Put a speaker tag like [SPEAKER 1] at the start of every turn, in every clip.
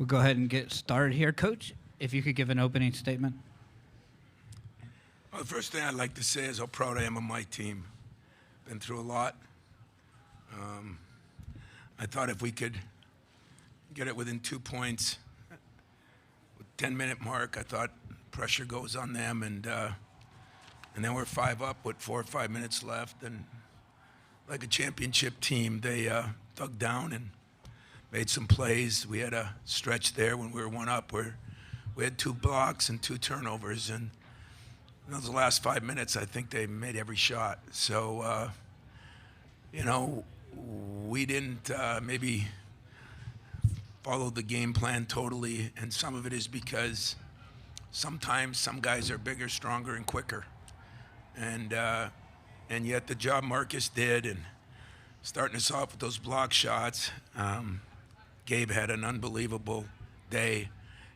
[SPEAKER 1] We'll go ahead and get started here. Coach, if you could give an opening statement.
[SPEAKER 2] Well, the first thing I'd like to say is how proud I am of my team. Been through a lot. I thought if we could get it within 2 points, with 10-minute mark, I thought pressure goes on them, and then we're 5 up with 4 or 5 minutes left, and like a championship team, they dug down and made some plays. We had a stretch there when we were 1 up where we had 2 blocks and 2 turnovers, and in those last 5 minutes, I think they made every shot. So, we didn't maybe follow the game plan totally, and some of it is because sometimes some guys are bigger, stronger, and quicker. And yet the job Marcus did, and starting us off with those block shots, Gabe had an unbelievable day,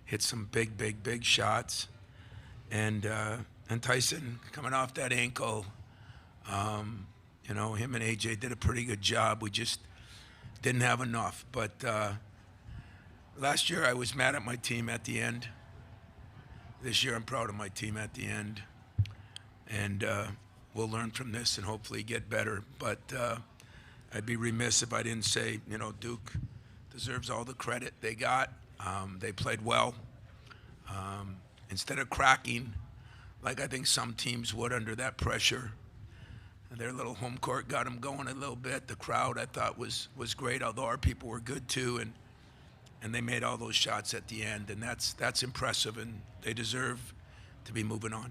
[SPEAKER 2] hit some big shots, and Tyson coming off that ankle, him and AJ did a pretty good job. We just didn't have enough. But last year I was mad at my team at the end. This year I'm proud of my team at the end. And we'll learn from this and hopefully get better. But I'd be remiss if I didn't say, Duke deserves all the credit they got. They played well. Instead of cracking, like I think some teams would under that pressure, their little home court got them going a little bit. The crowd, I thought, was great, although our people were good too, and they made all those shots at the end, and that's impressive, and they deserve to be moving on.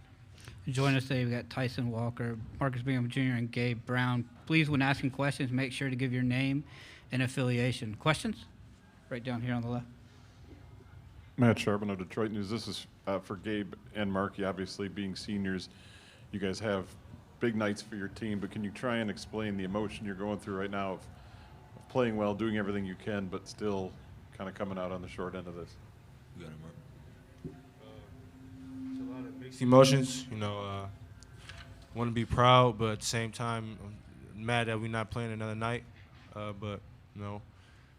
[SPEAKER 1] Join us today. We've got Tyson Walker, Marcus Bingham Jr., and Gabe Brown. Please, when asking questions, make sure to give your name and affiliation. Questions? Right down here on the left.
[SPEAKER 3] Matt Sharpen of Detroit News. This is for Gabe and Marky. Obviously, being seniors, you guys have big nights for your team, but can you try and explain the emotion you're going through right now of playing well, doing everything you can, but still kind of coming out on the short end of this?
[SPEAKER 4] You got it, Mark.
[SPEAKER 5] It's a lot of mixed emotions. Want to be proud, but at the same time, I'm mad that we're not playing another night. But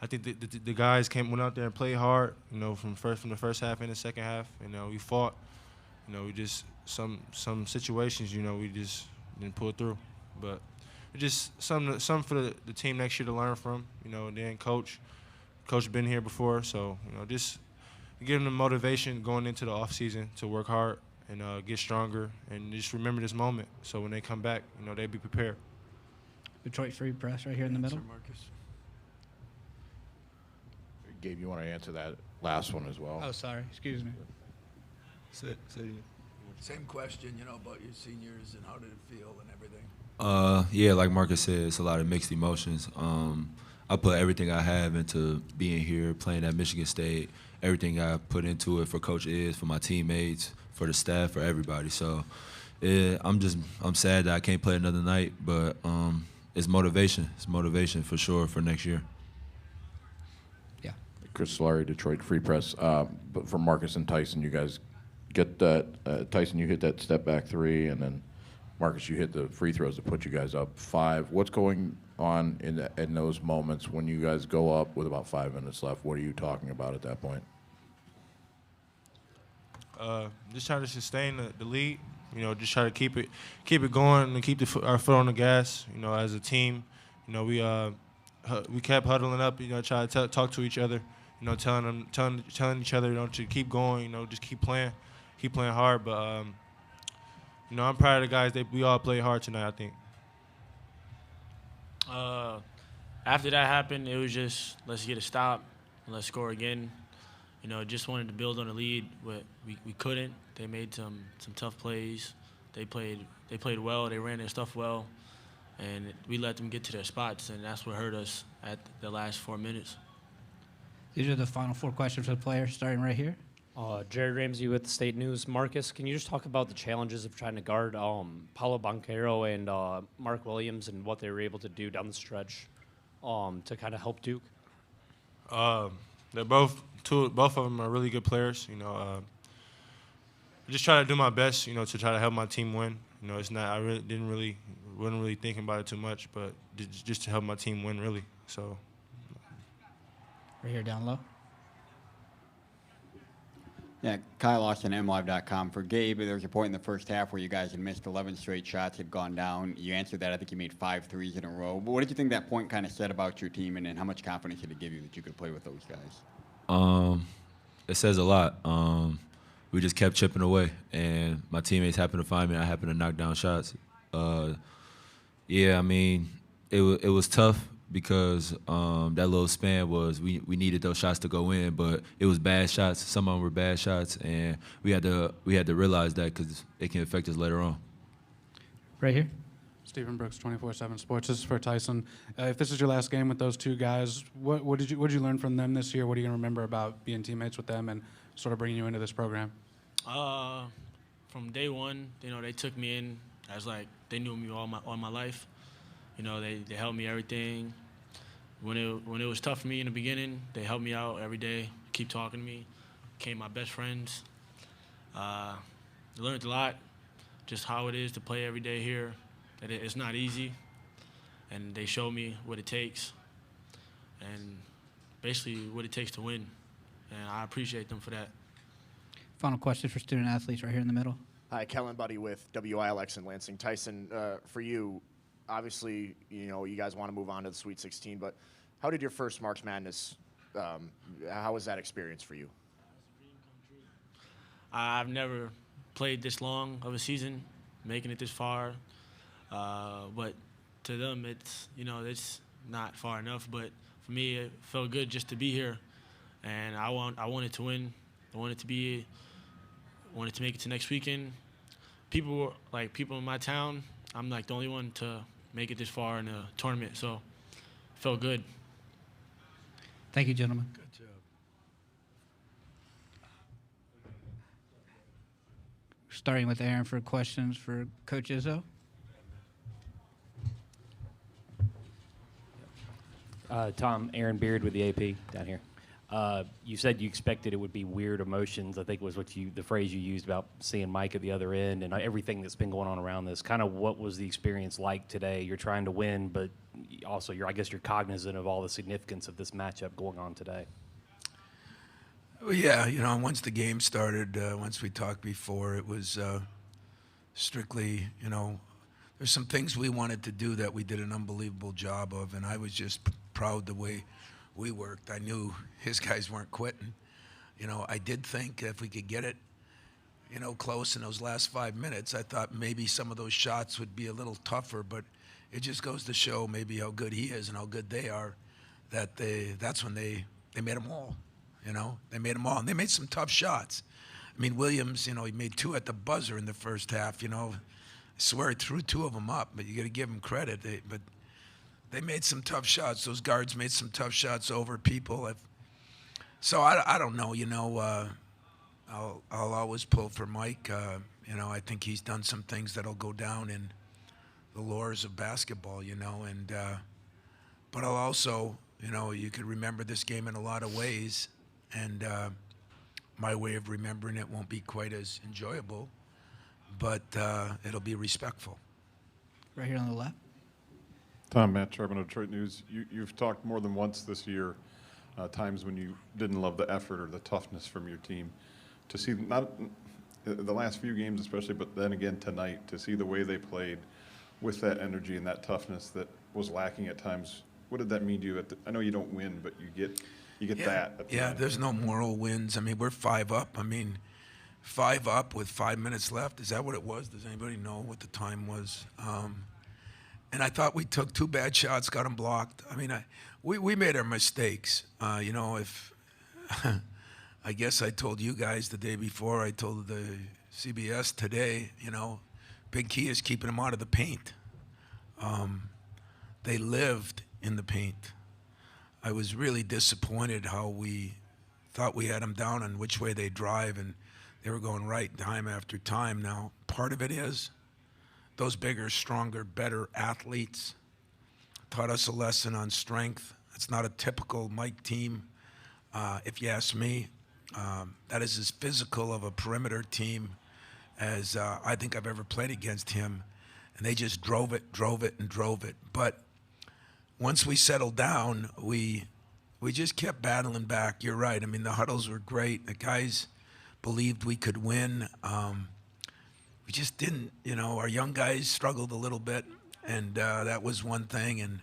[SPEAKER 5] I think the guys went out there and played hard. From the first half and the second half. We fought. We just some situations. We just didn't pull through. But it's just some for the team next year to learn from. And then coach been here before, so just give them the motivation going into the off season to work hard and get stronger and just remember this moment. So when they come back, they'll be prepared.
[SPEAKER 1] Detroit Free Press right here in the middle.
[SPEAKER 2] Marcus.
[SPEAKER 6] Gabe, you want to answer that last one as well?
[SPEAKER 1] Oh, sorry. Excuse me.
[SPEAKER 4] Say it again.
[SPEAKER 2] Same question, about your seniors and how did it feel and everything?
[SPEAKER 4] Yeah, like Marcus said, it's a lot of mixed emotions. I put everything I have into being here, playing at Michigan State. Everything I put into it for Coach Iz, for my teammates, for the staff, for everybody. So I'm sad that I can't play another night, but it's motivation. It's motivation for sure for next year.
[SPEAKER 1] Yeah.
[SPEAKER 6] Chris Solari, Detroit Free Press. But for Marcus and Tyson, you guys get that. Tyson, you hit that step back 3, and then Marcus, you hit the free throws to put you guys up 5. What's going on in those moments when you guys go up with about 5 minutes left? What are you talking about at that point?
[SPEAKER 5] Just trying to sustain the lead. Just try to keep it going and keep our foot on the gas. As a team, we kept huddling up. Try to talk to each other. Telling each other, to keep going. Just keep playing hard. But I'm proud of the guys. We all played hard tonight, I think.
[SPEAKER 7] After that happened, it was just let's get a stop and let's score again. Just wanted to build on the lead, but we couldn't. They made some tough plays. They played well. They ran their stuff well, and we let them get to their spots, and that's what hurt us at the last 4 minutes.
[SPEAKER 1] These are the final 4 questions for the players, starting right here.
[SPEAKER 8] Jared Ramsey with the State News. Marcus, can you just talk about the challenges of trying to guard Paulo Banchero and Mark Williams and what they were able to do down the stretch to kind of help Duke?
[SPEAKER 5] They're both of them are really good players. I just try to do my best, to try to help my team win. It's not. I wasn't really thinking about it too much, but just to help my team win, really. So.
[SPEAKER 1] Right here down low.
[SPEAKER 9] Yeah, Kyle Austin, MLive.com. For Gabe, there was a point in the first half where you guys had missed 11 straight shots, had gone down. You answered that. I think you made 5 threes in a row. But what did you think that point kind of said about your team, and how much confidence did it give you that you could play with those guys?
[SPEAKER 4] It says a lot. We just kept chipping away, and my teammates happened to find me. I happened to knock down shots. Yeah, I mean, it was tough because that little span was we needed those shots to go in, but it was bad shots. Some of them were bad shots, and we had to realize that because it can affect us later on.
[SPEAKER 1] Right here.
[SPEAKER 10] Stephen Brooks, 24/7 Sports. This is for Tyson. If this is your last game with those two guys, what did you learn from them this year? What are you going to remember about being teammates with them and sort of bringing you into this program?
[SPEAKER 7] From day one, they took me in as like they knew me all my life. They helped me everything. When it was tough for me in the beginning, they helped me out every day, keep talking to me, became my best friends. I learned a lot, just how it is to play every day here. That it's not easy, and they showed me what it takes, and basically what it takes to win, and I appreciate them for that.
[SPEAKER 1] Final question for student athletes right here in the middle.
[SPEAKER 11] Hi, Kellen Buddy with WILX in Lansing. Tyson, for you, obviously, you guys want to move on to the Sweet 16, but how did your first March Madness, how was that experience for you?
[SPEAKER 7] I've never played this long of a season, making it this far, but to them, it's not far enough. But for me, it felt good just to be here, and I wanted to win. I wanted to make it to next weekend. People in my town, I'm like the only one to make it this far in a tournament, so it felt good.
[SPEAKER 1] Thank you, gentlemen.
[SPEAKER 2] Good job.
[SPEAKER 1] Starting with Aaron for questions for Coach Izzo.
[SPEAKER 12] Tom, Aaron Beard with the AP down here. You said you expected it would be weird emotions, I think was the phrase you used about seeing Mike at the other end and everything that's been going on around this. Kind of what was the experience like today? You're trying to win, but also I guess you're cognizant of all the significance of this matchup going on today.
[SPEAKER 2] Well, yeah, once the game started, once we talked before, it was strictly, there's some things we wanted to do that we did an unbelievable job of, and I was just proud the way we worked. I knew his guys weren't quitting. I did think if we could get it, close in those last 5 minutes, I thought maybe some of those shots would be a little tougher, but it just goes to show maybe how good he is and how good they are, that's when they made them all. They made them all, and they made some tough shots. I mean, Williams, he made 2 at the buzzer in the first half. I swear he threw 2 of them up, but you got to give him credit. But they made some tough shots. Those guards made some tough shots over people. So I don't know. I'll always pull for Mike. I think he's done some things that'll go down in the lores of basketball. And but I'll also, you could remember this game in a lot of ways. And my way of remembering it won't be quite as enjoyable, but it'll be respectful.
[SPEAKER 1] Right here on the left.
[SPEAKER 3] Tom, Matt Charbon of Detroit News. You've talked more than once this year, times when you didn't love the effort or the toughness from your team. To see not the last few games especially, but then again tonight, to see the way they played with that energy and that toughness that was lacking at times, what did that mean to you? I know you don't win, but you get that. At the end.
[SPEAKER 2] There's no moral wins. I mean, we're 5 up. 5 up with 5 minutes left. Is that what it was? Does anybody know what the time was? And I thought we took 2 bad shots, got them blocked. We made our mistakes. If I guess I told you guys the day before, I told the CBS today, big key is keeping them out of the paint. They lived in the paint. I was really disappointed how we thought we had them down on which way they drive, and they were going right time after time. Now, part of it is those bigger, stronger, better athletes taught us a lesson on strength. It's not a typical Mike team, if you ask me. That is as physical of a perimeter team as I think I've ever played against him. And they just drove it. But once we settled down, we just kept battling back. You're right. The huddles were great. The guys believed we could win. We just didn't, our young guys struggled a little bit, and that was one thing, and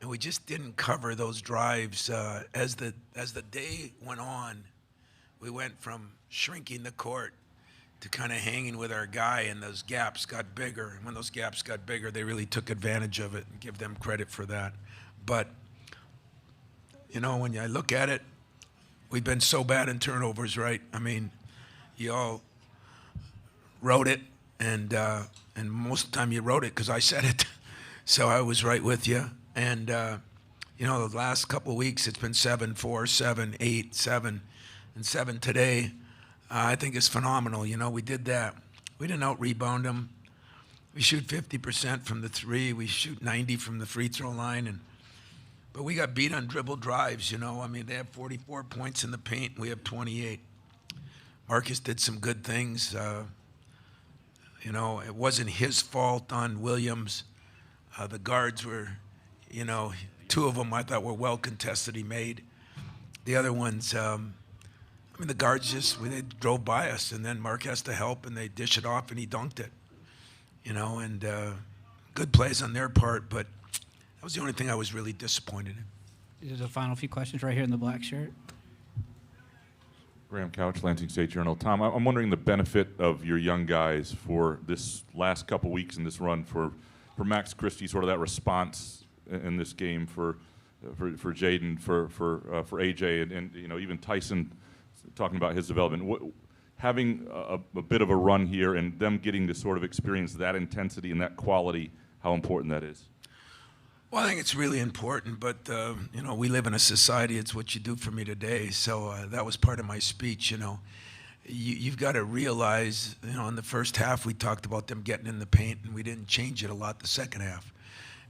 [SPEAKER 2] we just didn't cover those drives. As the day went on, we went from shrinking the court to kind of hanging with our guy, and those gaps got bigger. And when those gaps got bigger, they really took advantage of it, and give them credit for that. But, when I look at it, we've been so bad in turnovers, right? I mean, you all wrote it, and most of the time you wrote it because I said it. So I was right with you. And, the last couple of weeks, it's been 7, 4, 7, 8, 7, and 7 today. I think it's phenomenal. We did that. We didn't out-rebound them. We shoot 50% from the three. We shoot 90 from the free throw line. But we got beat on dribble drives, I mean, they have 44 points in the paint. We have 28. Marcus did some good things. It wasn't his fault on Williams. The guards were, two of them I thought were well contested. He made. The other ones, the guards they drove by us, and then Mark has to help, and they dish it off, and he dunked it. And good plays on their part, but that was the only thing I was really disappointed in.
[SPEAKER 1] There's a final few questions right here in the black shirt.
[SPEAKER 13] Graham Couch, Lansing State Journal. Tom, I'm wondering the benefit of your young guys for this last couple weeks in this run for Max Christie, sort of that response in this game for Jaden, for AJ, and even Tyson, talking about his development. Having a bit of a run here and them getting to sort of experience that intensity and that quality, how important that is.
[SPEAKER 2] Well, I think it's really important, but, we live in a society, it's what you do for me today, so that was part of my speech, You've got to realize, in the first half we talked about them getting in the paint, and we didn't change it a lot the second half.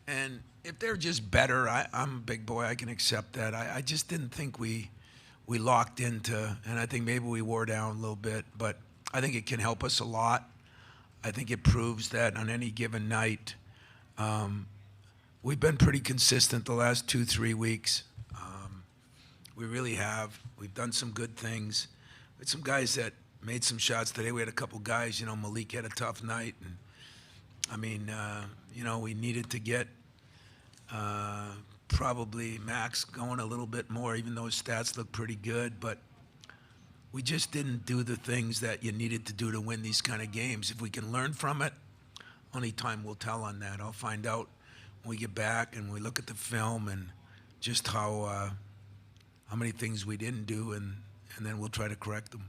[SPEAKER 2] And if they're just better, I'm a big boy, I can accept that. I just didn't think we locked into, and I think maybe we wore down a little bit, but I think it can help us a lot. I think it proves that on any given night, we've been pretty consistent the last 2-3 weeks. We really have. We've done some good things. We had some guys that made some shots today. We had a couple guys, Malik had a tough night. And we needed to get probably Max going a little bit more, even though his stats look pretty good. But we just didn't do the things that you needed to do to win these kind of games. If we can learn from it, only time will tell on that. I'll find out when we get back and we look at the film and just how many things we didn't do, and then we'll try to correct them.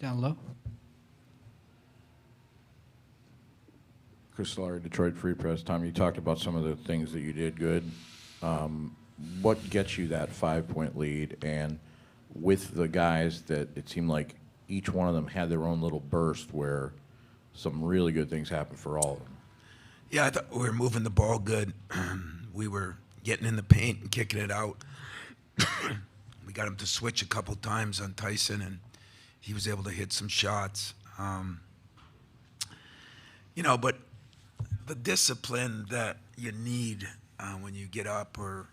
[SPEAKER 1] Down low.
[SPEAKER 6] Chris Solari, Detroit Free Press. Tom, you talked about some of the things that you did good. What gets you that 5-point lead? And with the guys that it seemed like each one of them had their own little burst where some really good things happened for all of them.
[SPEAKER 2] Yeah, I thought we were moving the ball good. We were getting in the paint and kicking it out. We got him to switch a couple times on Tyson, and he was able to hit some shots. But the discipline that you need when you get up, or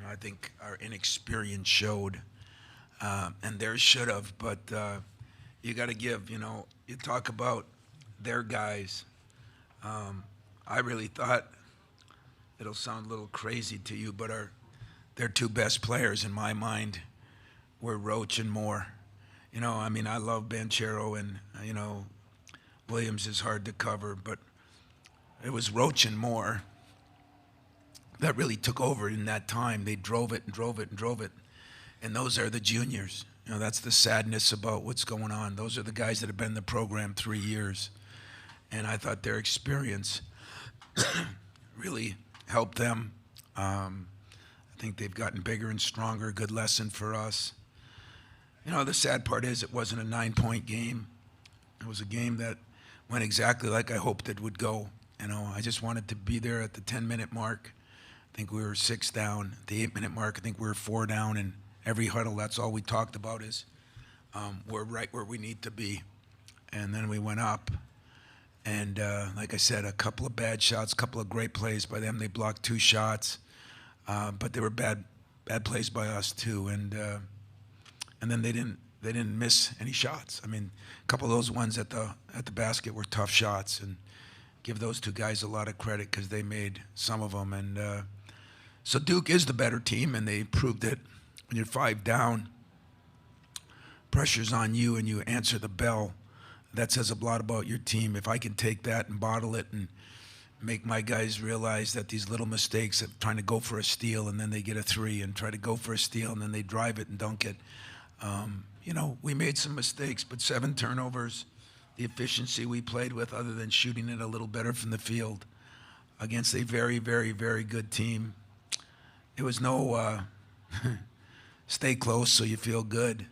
[SPEAKER 2] I think our inexperience showed, and theirs should have. But you got to give. You talk about their guys. I really thought, it'll sound a little crazy to you, but their two best players in my mind were Roach and Moore. I love Banchero, and Williams is hard to cover, but it was Roach and Moore that really took over in that time. They drove it and drove it and drove it. And those are the juniors. That's the sadness about what's going on. Those are the guys that have been in the program 3 years. And I thought their experience really helped them. I think they've gotten bigger and stronger. Good lesson for us. The sad part is it wasn't a 9-point game. It was a game that went exactly like I hoped it would go. I just wanted to be there at the 10-minute mark. I think we were 6 down. At the 8-minute mark, I think we were 4 down. And every huddle, that's all we talked about is we're right where we need to be. And then we went up. And like I said, a couple of bad shots, a couple of great plays by them. They blocked 2 shots. But they were bad plays by us, too. And then they didn't they didn't miss any shots. I mean, a couple of those ones at the basket were tough shots, and give those two guys a lot of credit because they made some of them. And so Duke is the better team, and they proved it. When you're 5 down, pressure's on you, and you answer the bell. That says a lot about your team. If I can take that and bottle it and make my guys realize that these little mistakes of trying to go for a steal and then they get a 3 and try to go for a steal and then they drive it and dunk it. You know, we made some mistakes, but 7 turnovers, the efficiency we played with other than shooting it a little better from the field against a very, very, very good team. It was no stay close so you feel good,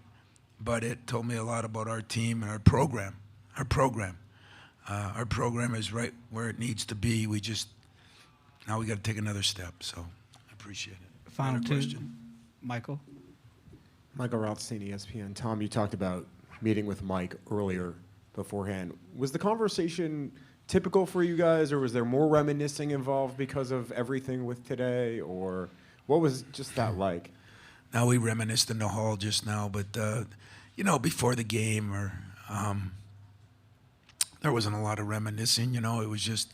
[SPEAKER 2] but it told me a lot about our team and our program. Our program is right where it needs to be. Now we got to take another step, so I appreciate it.
[SPEAKER 1] Final two,
[SPEAKER 2] question.
[SPEAKER 1] Michael.
[SPEAKER 14] Michael Rothstein, ESPN. Tom, you talked about meeting with Mike earlier beforehand. Was the conversation typical for you guys, or was there more reminiscing involved because of everything with today, or what was just that like?
[SPEAKER 2] Now we reminisced in the hall just now, but you know, before the game, or there wasn't a lot of reminiscing. You know, it was just,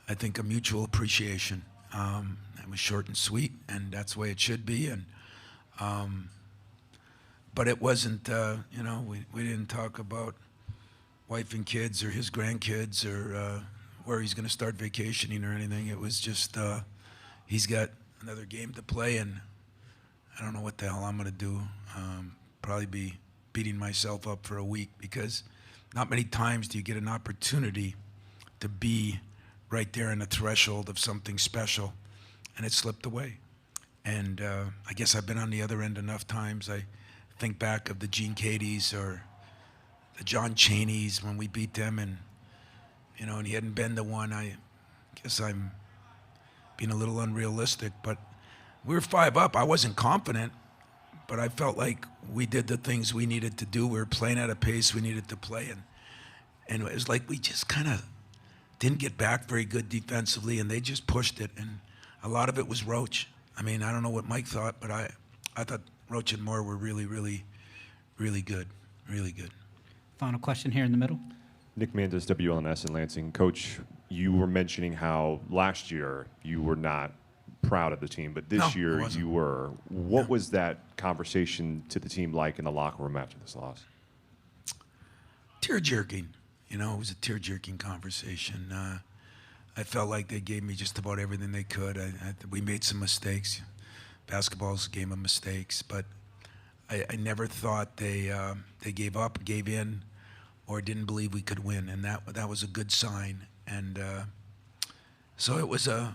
[SPEAKER 2] I think, a mutual appreciation. It was short and sweet, and that's the way it should be. And but it wasn't, you know, we didn't talk about wife and kids or his grandkids or where he's going to start vacationing or anything. It was just he's got another game to play, and I don't know what the hell I'm going to do. Probably be beating myself up for a week because not many times do you get an opportunity to be right there in the threshold of something special, and it slipped away. And I guess I've been on the other end enough times. I think back of the Gene Cadeys or the John Cheneys when we beat them, and you know, and he hadn't been the one. I guess I'm being a little unrealistic, but we were 5 up. I wasn't confident, but I felt like we did the things we needed to do. We were playing at a pace we needed to play, and it was like we just kind of didn't get back very good defensively, and they just pushed it, and a lot of it was Roach. I mean, I don't know what Mike thought, but I thought Roach and Moore were really, really, really good, really good.
[SPEAKER 1] Final question here in the middle.
[SPEAKER 15] Nick Mandas, WLNS in Lansing. Coach, you were mentioning how last year you were not proud of the team, but this year you were. What was that conversation to the team like in the locker room after this loss?
[SPEAKER 2] Tear-jerking. You know, it was a tear-jerking conversation. I felt like they gave me just about everything they could. We made some mistakes. Basketball's a game of mistakes, but I never thought they gave up, gave in, or didn't believe we could win, and that was a good sign. And so it was a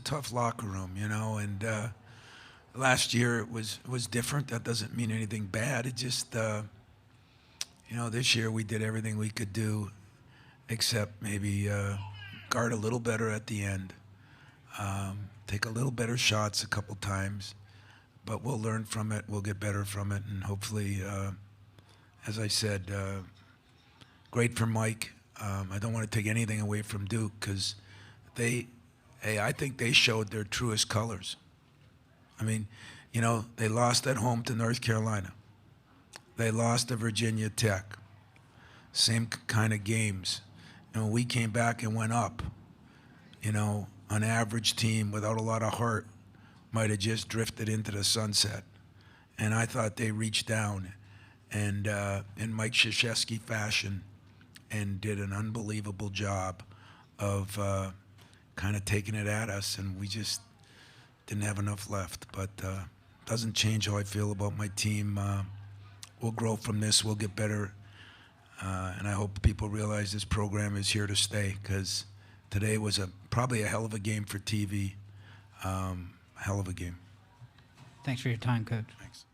[SPEAKER 2] tough locker room, you know. And last year it was different. That doesn't mean anything bad. It just you know, this year we did everything we could do, except maybe guard a little better at the end, take a little better shots a couple times. But we'll learn from it. We'll get better from it, and hopefully, as I said, great for Mike. I don't want to take anything away from Duke because I think they showed their truest colors. I mean, you know, they lost at home to North Carolina. They lost to Virginia Tech. Same kind of games. And when we came back and went up, you know, an average team without a lot of heart might have just drifted into the sunset. And I thought they reached down and in Mike Krzyzewski fashion and did an unbelievable job of kind of taking it at us, and we just didn't have enough left. But doesn't change how I feel about my team. We'll grow from this. We'll get better. And I hope people realize this program is here to stay because today was probably a hell of a game for TV. Hell of a game.
[SPEAKER 1] Thanks for your time, Coach.
[SPEAKER 2] Thanks.